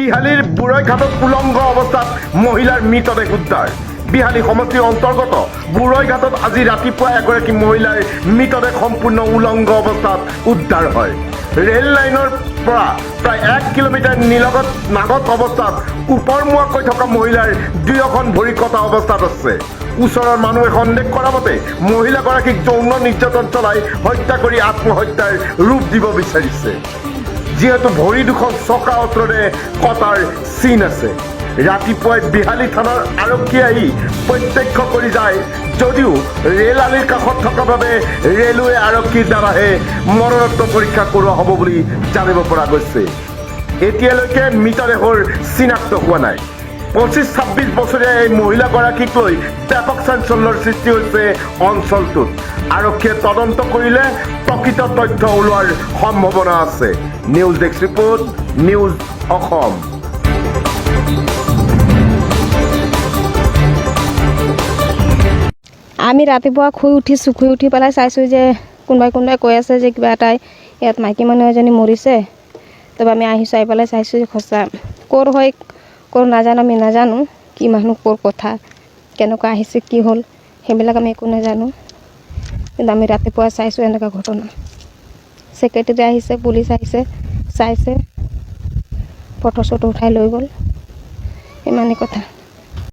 বিহালীৰ বুৰৈঘাটত উলংগ অৱস্থাত মহিলাৰ মৃতদেহ উদ্ধাৰ বিহালী সমষ্টিৰ অন্তৰ্গত বুৰৈঘাটত আজি ৰাতিপুৱা এগৰাকী মহিলাৰ মৃতদেহ সম্পূৰ্ণ উলংগ অৱস্থাত উদ্ধাৰ হয় ৰেল লাইনৰ পৰা প্ৰায় 1 কিলোমিটাৰ নাগত অৱস্থাত ওপৰমুৱাকৈ থকা মহিলাৰ দুয়োখন ভৰি কটা অৱস্থাত আছে ওচৰৰ মানুহে সন্দেহ কৰা মতে মহিলাগৰাকীক যৌন নিৰ্যাতন চলাই হত্যা কৰি আত্মহত্যাৰ ৰূপ দিব বিচাৰিছে যিহেতু ভৰি দুখন চকা অস্ত্ৰৰে কটাৰ চিন আছে ৰাতিপুৱাই বিহালী থানাৰ আৰক্ষীয়ে আহি প্ৰত্যক্ষ কৰি যায় যদিও ৰেল আলিৰ কাষত থকা বাবে ৰেলৱে আৰক্ষীৰ দ্বাৰাহে মৰণোত্তৰ পৰীক্ষা কৰোৱা হ'ব বুলি জানিব পৰা গৈছে এতিয়ালৈকে মৃতদেহৰ চিনাক্ত হোৱা নাই 25-26 বছৰীয়া এই মহিলাগৰাকীক লৈ ব্যাপক চাঞ্চল্যৰ সৃষ্টি হৈছে অঞ্চলটোত আৰক্ষীয়ে তদন্ত কৰিলে প্ৰকৃত তথ্য ওলোৱাৰ সম্ভাৱনা আছে news desk report news Assam আমি ৰাতিপুৱা শুই উঠি পেলাই চাইছোঁ যে কোনোবাই কৈ আছে যে কিবা এটা ইয়াত মাইকী মানুহ এজনী মৰিছে তাৰপৰা আমি আহি চাই পেলাই চাইছোঁ যে সঁচা ক'ৰ হয় ক'ৰ নাজানো আমি নাজানো কি মানুহ ক'ৰ কথা কেনেকুৱা আহিছে কি হ'ল সেইবিলাক আমি একো নাজানো কিন্তু আমি ৰাতিপুৱা চাইছোঁ এনেকুৱা ঘটনা ছেক্ৰেটাৰী আহিছে পুলিচ আহিছে চাইছে ফটো চটো উঠাই লৈ গ'ল ইমানেই কথা